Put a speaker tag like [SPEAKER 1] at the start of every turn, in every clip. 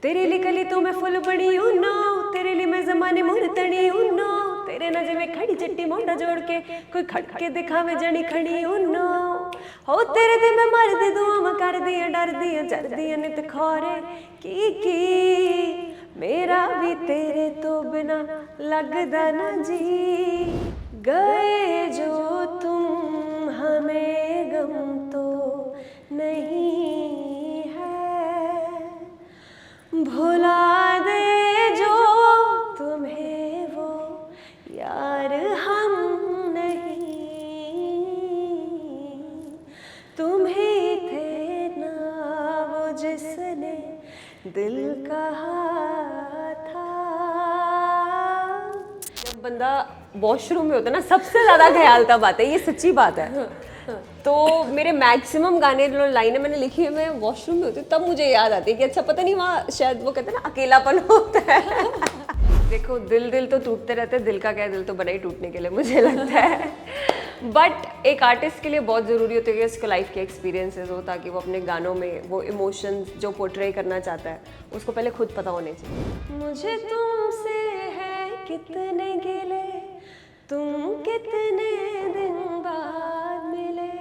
[SPEAKER 1] तेरे लिए कली तो मैं फुल बनी हूँ नो, तेरे लिए मैं जमाने मुर तनी हूँ नो, तेरे नजे में खड़ी चट्टी मोटा जोड़ के कोई खड़के दिखावे जनी खड़ी हूँ नो। हो तेरे ते मैं मर दे दुआ मैं कर दिया डर दिया जर दिया नित खोरे की मेरा भी तेरे तो बिना लगदा ना जी। गए जो तुम हमें गम तो नहीं है, भुला दे जो तुम्हें वो यार हम नहीं, तुम ही थे ना वो जिसने दिल कहा था। जब बंदा वॉशरूम में होता है ना सबसे ज्यादा ख्याल तब आता है, ये सच्ची बात है। तो मेरे मैक्सिमम गाने जो लाइनें मैंने लिखी है मैं वॉशरूम में होती हूँ तब मुझे याद आती है कि अच्छा पता नहीं वहाँ शायद वो कहते हैं ना अकेलापन होता है। देखो दिल दिल तो टूटते रहते हैं, दिल का क्या, दिल तो बना ही टूटने के लिए मुझे लगता है। बट एक आर्टिस्ट के लिए बहुत ज़रूरी होता है कि उसको लाइफ के एक्सपीरियंसेस हो ताकि वो अपने गानों में वो इमोशंस जो पोर्ट्रे करना चाहता है उसको पहले खुद पता होने चाहिए। मुझे तुमसे है कितने गिले, तुम कितने दिन बाद मिले,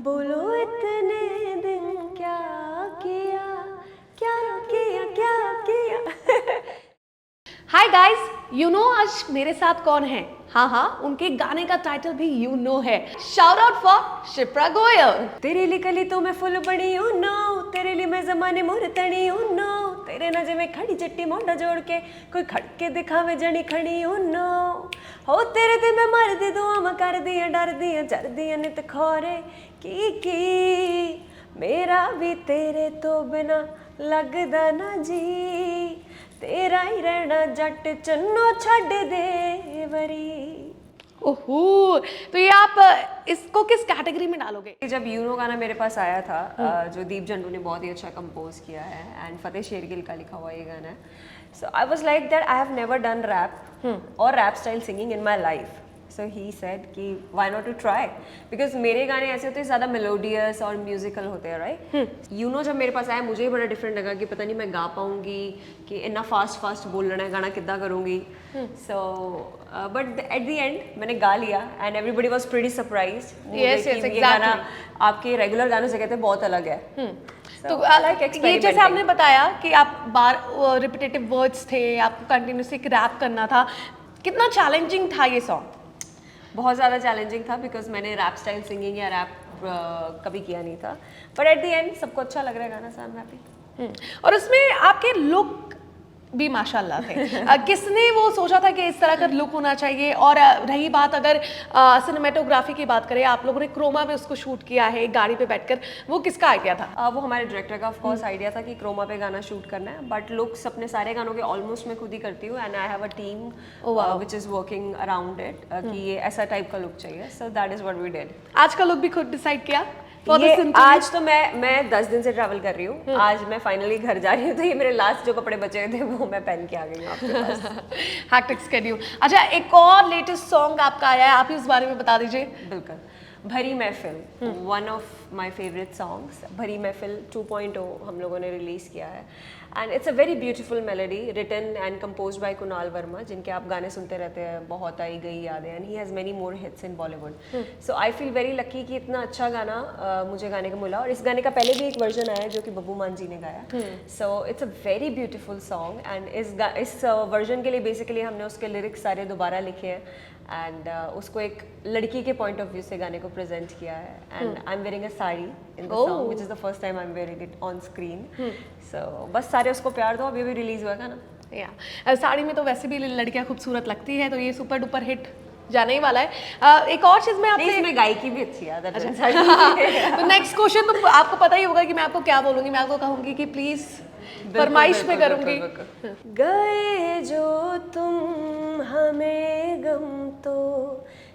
[SPEAKER 1] बोलो इतने दिन क्या किया क्या किया क्या किया।
[SPEAKER 2] हाय गाइस, यू नो आज मेरे साथ कौन है? हाँ, उनके गाने का टाइटल भी यू नो है। Shout out for Shipra Goyal.
[SPEAKER 1] तेरे लिए कली तो मैं फुल बनी हूँ नो, तेरे लिए मैं जमाने मुर तनी हूँ नो, तेरे नजे में खड़ी चट्टी मोटा जोड़ के कोई खड़के दिखावे जनी खड़ी हूँ नो। हो तेरे ते मैं मर दे दुआ मैं कर दिया डर दिया जर दिया नित खोरे की मेरा भी तेरे तो बिना लगदा ना जी, तेरा ही रहना जट चन्नो छड़ दे वरी।
[SPEAKER 2] ओहो, तो ये आप इसको किस कैटेगरी में डालोगे?
[SPEAKER 1] जब यूनो गाना मेरे पास आया था जो दीप जंडू ने बहुत ही अच्छा कंपोज किया है एंड फतेह शेरगिल का लिखा हुआ ये गाना है, so I was like that I have never done rap और rap style singing in my life. So he said कि why not to try, because मेरे गाने ऐसे होते हैं ज़्यादा मेलोडियस और म्यूजिकल होते हैं राइट। यूनो जब मेरे पास आया मुझे ही बड़ा डिफरेंट लगा कि पता नहीं मैं गा पाऊंगी कि इतना फास्ट बोलना है गाना कितना करूँगी। So but at the and मैंने गा लिया and everybody was pretty surprised.
[SPEAKER 2] Yes,
[SPEAKER 1] ये गाना आपके रेगुलर गानों से कहते हैं बहुत अलग है।
[SPEAKER 2] तो ये जैसे आपने बताया कि आप बार रिपीटेटिव वर्ड्स थे, आपको कंटिन्यूसली रैप करना था, कितना चैलेंजिंग था ये सॉन्ग?
[SPEAKER 1] बहुत ज़्यादा चैलेंजिंग था बिकॉज मैंने रैप स्टाइल सिंगिंग या रैप कभी किया नहीं था, बट एट द एंड सबको अच्छा लग रहा है गाना, सो आई एम हैप्पी।
[SPEAKER 2] और उसमें आपके लुक भी माशाल्लाह थे। किसने वो सोचा था कि इस तरह का लुक होना चाहिए? और रही बात अगर सिनेमेटोग्राफी की बात करें, आप लोगों ने क्रोमा में उसको शूट किया है गाड़ी पे बैठकर, वो किसका आइडिया था?
[SPEAKER 1] वो हमारे डायरेक्टर का ऑफ कोर्स आइडिया था कि क्रोमा पे गाना शूट करना है, बट लुक्स अपने सारे गानों के ऑलमोस्ट मैं खुद ही करती हूँ and I have a team which is working around it कि ये ऐसा टाइप का लुक चाहिए, so that is what we did.
[SPEAKER 2] आज का लुक भी खुद डिसाइड किया?
[SPEAKER 1] ये आज तो मैं 10 दिन से ट्रैवल कर रही हूँ, आज मैं फाइनली घर जा रही हूँ, तो ये मेरे लास्ट जो कपड़े बचे हुए थे वो मैं पहन के आ गई हूँ आपके पास।
[SPEAKER 2] Hectic schedule. अच्छा, एक और लेटेस्ट सॉन्ग आपका आया है, आप इस बारे में बता दीजिए।
[SPEAKER 1] बिल्कुल, Bhari Mehfil, one of my favourite songs. Bhari Mehfil 2.0 हम लोगों ने रिलीज़ किया है and it's a very beautiful melody written and composed by Kunal Varma, जिनके आप गाने सुनते रहते हैं, बहुत आई गई यादें, and he has many more hits in Bollywood. So I feel very lucky कि इतना अच्छा गाना मुझे गाने को मिला, और इस गाने का पहले भी एक वर्जन आया जो कि बब्बू मान जी ने गाया। So it's a very beautiful song and इस वर्जन के लिए बेसिकली हमने उसके लिरिक्स सारे दोबारा लिखे हैं एंड उसको एक लड़की के पॉइंट ऑफ व्यू से गाने को प्रेजेंट किया है and I am wearing a sari in the song which is the first time I am wearing it on screen. So बस सारे उसको प्यार दो, अभी भी रिलीज हुआ था ना।
[SPEAKER 2] या साड़ी में तो वैसे भी लड़कियां खूबसूरत लगती है, तो ये सुपर डुपर हिट जाने ही वाला है। एक और चीज मैं आपसे,
[SPEAKER 1] इसमें गायकी भी अच्छी है।
[SPEAKER 2] तो नेक्स्ट क्वेश्चन तो आपको पता ही होगा कि मैं आपको क्या बोलूंगी, मैं आपको कहूंगी कि प्लीज फरमाइश में करूंगी।
[SPEAKER 1] गए जो तुम हमें गम तो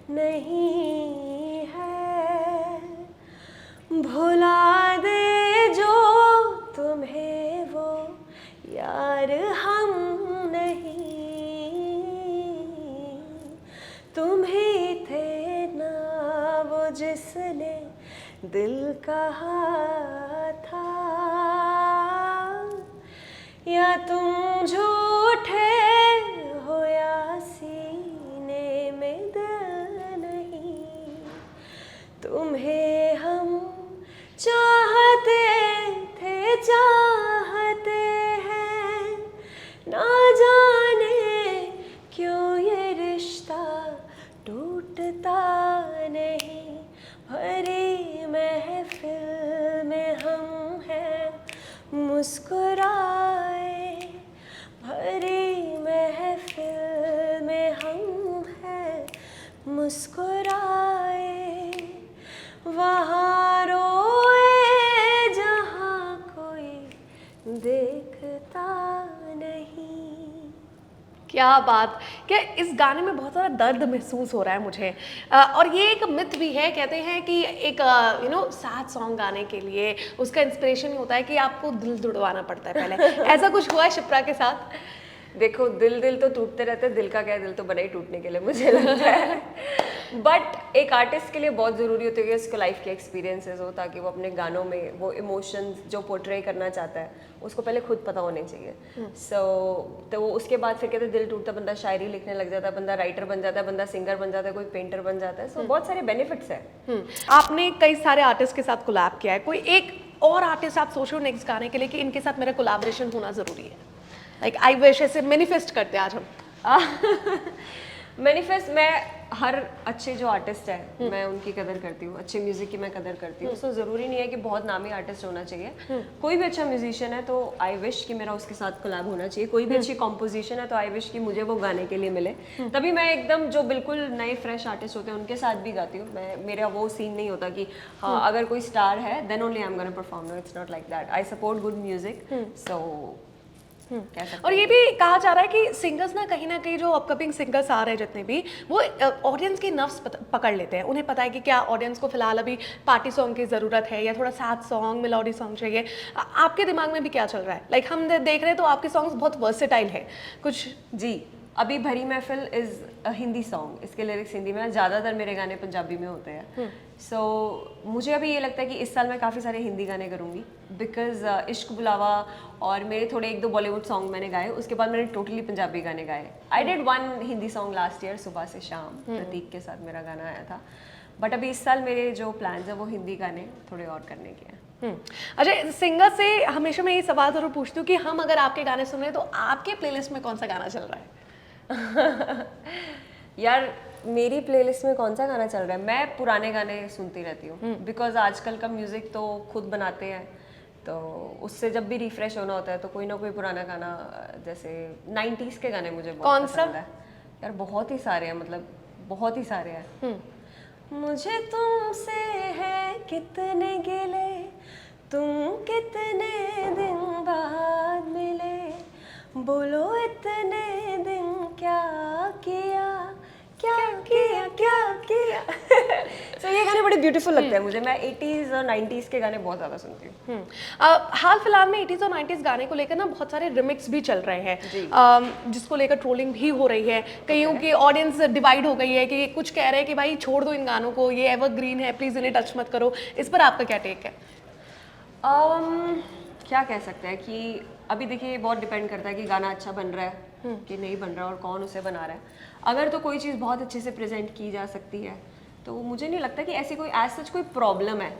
[SPEAKER 1] नहीं है, भुला दे जो तुम्हें वो यार हम नहीं, तुम ही थे ना वो जिसने दिल कहा था या तुम झूठे हो या सीने में दिल नहीं, तुम्हें हम चाहते थे चाहते हैं, ना जाने क्यों ये रिश्ता टूटता नहीं। भरी महफिल में हम हैं मुस्कुराए, भरी महफिल में हम हैं मुस्कुराए, वहाँ रोए जहाँ कोई देखता नहीं।
[SPEAKER 2] क्या बात, क्या इस गाने में बहुत सारा दर्द महसूस हो रहा है मुझे। और ये एक मिथ भी है, कहते हैं कि एक सैड सॉन्ग गाने के लिए उसका इंस्पिरेशन ही होता है कि आपको दिल दुड़वाना पड़ता है पहले। ऐसा कुछ हुआ है शिप्रा के साथ?
[SPEAKER 1] देखो, दिल तो टूटते रहते हैं, दिल का क्या है, दिल तो बना ही टूटने के लिए मुझे लगता है। बट एक आर्टिस्ट के लिए बहुत ज़रूरी होता है कि उसको लाइफ के एक्सपीरियंसेस हो, ताकि वो अपने गानों में वो इमोशंस जो पोर्ट्रे करना चाहता है उसको पहले खुद पता होने चाहिए। तो वो उसके बाद फिर कहते हैं दिल टूटता, बंदा शायरी लिखने लग जाता है, बंदा राइटर बन जाता है, बंदा सिंगर बन जाता है, कोई पेंटर बन जाता है। सो बहुत सारे बेनिफिट्स हैं।
[SPEAKER 2] आपने कई सारे आर्टिस्ट के साथ कोलैब किया है, कोई एक और आर्टिस्ट आप सोचो नेक्स्ट गाने के लिए कि इनके साथ मेरा कोलैबोरेशन होना ज़रूरी है? लाइक आई विश, ऐसे मैनिफेस्ट करते हैं आज हम।
[SPEAKER 1] मैनिफेस्ट, मैं हर अच्छे जो आर्टिस्ट है मैं उनकी कदर करती हूँ, अच्छे म्यूजिक की मैं कदर करती हूँ। सो ज़रूरी नहीं है कि बहुत नामी आर्टिस्ट होना चाहिए। कोई भी अच्छा म्यूजिशियन है तो आई विश कि मेरा उसके साथ कोलैब होना चाहिए। कोई भी अच्छी कॉम्पोजिशन है तो आई विश कि मुझे वो गाने के लिए मिले। तभी मैं एकदम जो बिल्कुल नए फ्रेश आर्टिस्ट होते हैं उनके साथ भी गाती हूँ। मेरा वो सीन नहीं होता कि हाँ अगर कोई स्टार है then only I am gonna perform. No, it's not like that. I support good music. So
[SPEAKER 2] और ये भी कहा जा रहा है कि सिंगर्स ना कहीं जो अपकमिंग सिंगर्स आ रहे हैं जितने भी, वो ऑडियंस की नफ्स पकड़ लेते हैं। उन्हें पता है कि क्या ऑडियंस को फिलहाल अभी पार्टी सॉन्ग की ज़रूरत है या थोड़ा सैड सॉन्ग, मेलोडी सॉन्ग चाहिए। आपके दिमाग में भी क्या चल रहा है? लाइक हम देख रहे हैं तो आपके सॉन्ग्स बहुत वर्सेटाइल है कुछ।
[SPEAKER 1] जी, अभी भरी महफिल इज़ अ हिंदी सॉन्ग, इसके लिरिक्स हिंदी में, ज़्यादातर मेरे गाने पंजाबी में होते हैं। सो मुझे अभी ये लगता है कि इस साल मैं काफ़ी सारे हिंदी गाने करूँगी, बिकॉज इश्क बुलावा और मेरे थोड़े एक दो बॉलीवुड सॉन्ग मैंने गाए, उसके बाद मैंने टोटली पंजाबी गाने गाए। I did one Hindi song last year, सुबह से शाम, प्रतीक के साथ मेरा गाना आया था। बट अभी इस साल मेरे जो प्लान्स हैं वो हिंदी गाने थोड़े और करने के हैं।
[SPEAKER 2] अच्छा, सिंगर से हमेशा मैं ये सवाल ज़रूर पूछती हूँ कि हम अगर आपके गाने सुन रहे हैं तो आपके प्लेलिस्ट में कौन सा गाना चल रहा है?
[SPEAKER 1] यार, मेरी प्लेलिस्ट में कौन सा गाना चल रहा है? मैं पुराने गाने सुनती रहती हूँ, बिकॉज आजकल का म्यूज़िक तो खुद बनाते हैं, तो उससे जब भी रिफ्रेश होना होता है तो कोई ना कोई पुराना गाना, जैसे 90s के गाने मुझे बहुत पसंद है। यार बहुत ही सारे हैं, मतलब बहुत ही सारे हैं। मुझे तुमसे है कितने गिले, तुम कितने दिन बाद मिले, बोलो इतने दिन क्या किया, क्या किया, क्या किया। So, ये गाने बड़े ब्यूटीफुल लगते हैं मुझे। मैं 80s और 90s के गाने बहुत ज़्यादा सुनती हूँ।
[SPEAKER 2] हाल फिलहाल में 80s और 90s गाने को लेकर ना बहुत सारे रिमिक्स भी चल रहे हैं, जिसको लेकर ट्रोलिंग भी हो रही है। कईयों की ऑडियंस डिवाइड हो गई है कि कुछ कह रहे हैं कि भाई छोड़ दो इन गानों को, ये एवरग्रीन है, प्लीज़ इन्हें टच मत करो। इस पर आपका क्या टेक है?
[SPEAKER 1] क्या कह सकते हैं कि अभी देखिए बहुत डिपेंड करता है कि गाना अच्छा बन रहा है कि नहीं बन रहा और कौन उसे बना रहा है। अगर तो कोई चीज़ बहुत अच्छे से प्रेजेंट की जा सकती है तो मुझे नहीं लगता कि ऐसी कोई एज सच कोई प्रॉब्लम है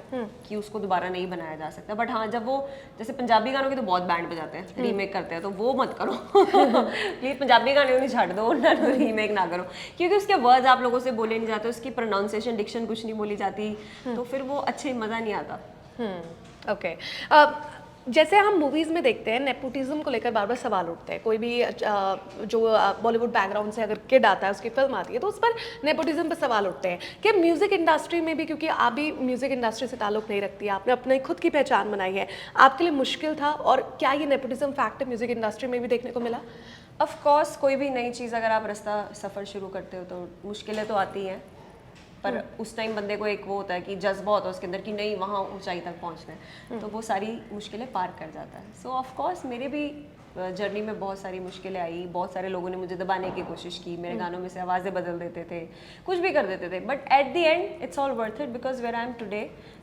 [SPEAKER 1] कि उसको दोबारा नहीं बनाया जा सकता। बट हाँ, जब वो जैसे पंजाबी गानों की तो बहुत बैंड बजाते हैं, रीमेक करते हैं, तो वो मत करो। प्लीज पंजाबी गाने उन्हें छाड़ दो, ना रीमेक ना करो, क्योंकि उसके वर्ड्स आप लोगों से बोले नहीं जाते, उसकी प्रोनाउंसिएशन, डिक्शन कुछ नहीं बोली जाती, तो फिर वो अच्छे मज़ा नहीं आता।
[SPEAKER 2] ओके, जैसे हम मूवीज़ में देखते हैं नेपोटिज्म को लेकर बार बार सवाल उठते हैं। कोई भी जो बॉलीवुड बैकग्राउंड से अगर किड आता है, उसकी फिल्म आती है, तो उस पर नेपोटिज्म पर सवाल उठते हैं कि म्यूज़िक इंडस्ट्री में भी, क्योंकि आप भी म्यूज़िक इंडस्ट्री से ताल्लुक़ नहीं रखती, आपने अपनी खुद की पहचान बनाई है, आपके लिए मुश्किल था? और क्या ये नेपोटिज्म फैक्टर म्यूज़िक इंडस्ट्री में भी देखने को मिला?
[SPEAKER 1] ऑफ कोर्स, कोई भी नई चीज़ अगर आप रास्ता सफ़र शुरू करते हो तो मुश्किलें तो आती हैं, पर उस टाइम बंदे को एक वो होता है कि जज्बा होता है उसके अंदर कि नहीं, वहाँ ऊंचाई तक पहुँचना है, तो वो सारी मुश्किलें पार कर जाता है। सो ऑफ कोर्स मेरे भी जर्नी में बहुत सारी मुश्किलें आई, बहुत सारे लोगों ने मुझे दबाने की कोशिश की, मेरे गानों में से आवाज़ें बदल देते थे, कुछ भी कर देते थे, but at the end it's all worth it, because where I am today.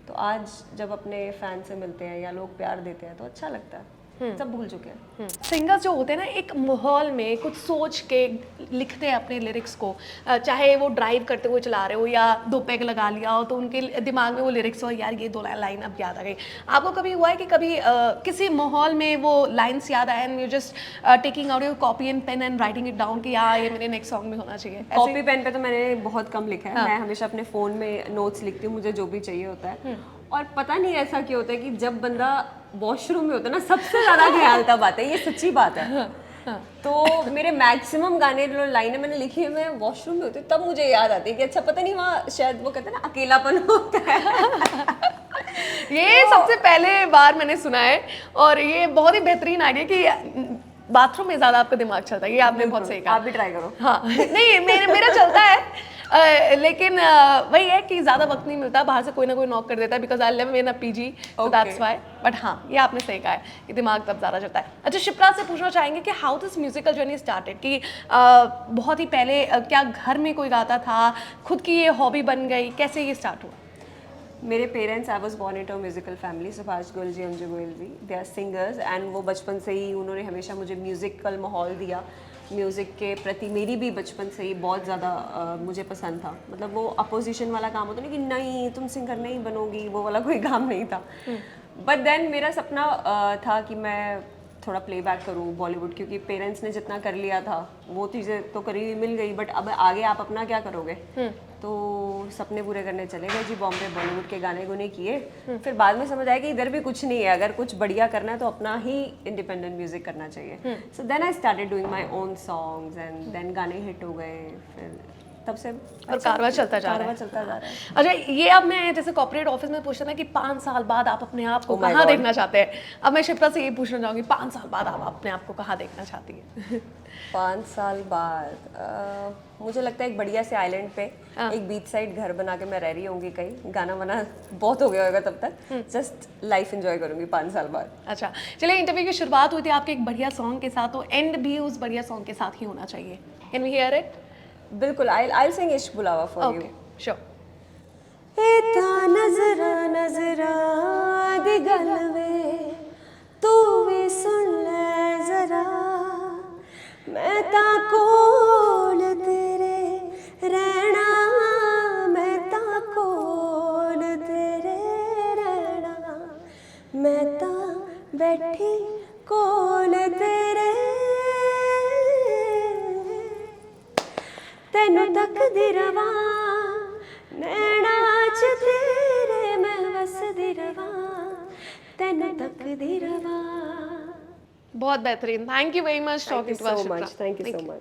[SPEAKER 1] तो आज जब अपने फैन से मिलते हैं या लोग प्यार देते हैं तो अच्छा लगता है। सब भूल चुके हैं।
[SPEAKER 2] सिंगर्स जो होते हैं ना, एक माहौल में कुछ सोच के लिखते हैं अपने लिरिक्स को, चाहे वो ड्राइव करते हुए चला रहे हो या दो पैग लगा लिया हो तो उनके दिमाग में वो लिरिक्स हो, यार ये दो लाइन अब याद आ गई। आपको कभी हुआ है कि कभी किसी माहौल में वो लाइन्स याद आए and you just taking out your copy and pen and writing it down कि यार ये मेरे नेक्स्ट सॉन्ग में होना चाहिए?
[SPEAKER 1] कॉपी पेन पे तो मैंने बहुत कम लिखा है। मैं हमेशा अपने फ़ोन में नोट्स लिखती हूँ, मुझे जो भी चाहिए होता है। और पता नहीं ऐसा क्यों होता है कि जब बंदा वॉशरूम में होता है ना, सबसे ज़्यादा ख्याल तब आता है। ये सच्ची बात है। तो मेरे मैक्सिमम गाने जो लाइनें मैंने लिखी है, मैं वॉशरूम में होती हूँ तब मुझे याद आती है कि अच्छा पता नहीं वहाँ शायद वो कहते हैं ना अकेलापन होता है।
[SPEAKER 2] ये सबसे पहले बार मैंने सुना है और ये बहुत ही बेहतरीन आइडिया कि बाथरूम में ज़्यादा आपका दिमाग चलता है। ये आपने बहुत सही कहा।
[SPEAKER 1] आप भी ट्राई करो।
[SPEAKER 2] हाँ, नहीं मेरा चलता है, लेकिन वही है कि ज़्यादा वक्त नहीं मिलता, बाहर से कोई ना कोई नॉक कर देता है because I live in a PG, so that's why. But हाँ, ये आपने सही कहा है कि दिमाग तब ज़्यादा चलता है। अच्छा, शिप्रा से पूछना चाहेंगे कि how this musical journey started, कि बहुत ही पहले क्या घर में कोई गाता था, खुद की ये हॉबी बन गई, कैसे ये स्टार्ट हुआ?
[SPEAKER 1] मेरे parents, I was born in a musical family, Subhash Goyal ji, Anju Goyal ji, they are singers and वो बचपन से ही उन्होंने हमेशा मुझे म्यूज़िकल माहौल दिया। म्यूज़िक के प्रति मेरी भी बचपन से ही बहुत ज़्यादा मुझे पसंद था। मतलब वो अपोजिशन वाला काम होता ना कि नहीं तुम सिंगर नहीं बनोगी, वो वाला कोई काम नहीं था। बट देन मेरा सपना था कि मैं थोड़ा प्लेबैक करूँ बॉलीवुड, क्योंकि पेरेंट्स ने जितना कर लिया था वो चीज़ें तो करी मिल गई, बट अब आगे आप अपना क्या करोगे। तो सपने पूरे करने चले गए जी बॉम्बे, बॉलीवुड के गाने गुने किए। फिर बाद में समझ आया कि इधर भी कुछ नहीं है, अगर कुछ बढ़िया करना है तो अपना ही इंडिपेंडेंट म्यूजिक करना चाहिए। So then I started doing my own songs and then गाने हिट हो गए। फिर तब से
[SPEAKER 2] और कारवां चलता जा रहा है। अच्छा, ये अब मैं जैसे कॉर्पोरेट ऑफिस में पूछता था कि 5 साल बाद आप अपने आप को कहाँ देखना चाहते हैं, अब मैं शिप्रा से ये पूछना चाहूँगी 5 साल बाद आप अपने आप को कहाँ देखना चाहती हैं?
[SPEAKER 1] 5 साल बाद मुझे लगता है एक बढ़िया से आइलैंड पे एक बीच साइड घर बना के मैं रह रही होंगी कहीं। गाना वाना बहुत हो गया होगा तब तक, जस्ट लाइफ एंजॉय करूंगी 5 साल बाद।
[SPEAKER 2] अच्छा, चलिए, इंटरव्यू की शुरुआत हुई थी आपके एक बढ़िया सॉन्ग के साथ, तो एंड भी उस बढ़िया सॉन्ग के साथ ही होना चाहिए। Can we hear it?
[SPEAKER 1] बिल्कुल, I'll sing इश्क बुलावा फॉर यू।
[SPEAKER 2] Okay, sure.
[SPEAKER 1] इता नजरा नजरा दी गल वे तू भी सुन ले जरा, मैं ता कोल तेरे रहना, मैं ता कोल तेरे रहना, मैं ता बैठी कोल तेरे, तेनू तकदी रवा नैना च तेरे, मैं वसदी रवा तेनू तकदी रवा।
[SPEAKER 2] बहुत बेहतरीन, thank you very much talking to us.
[SPEAKER 1] Thank you so much.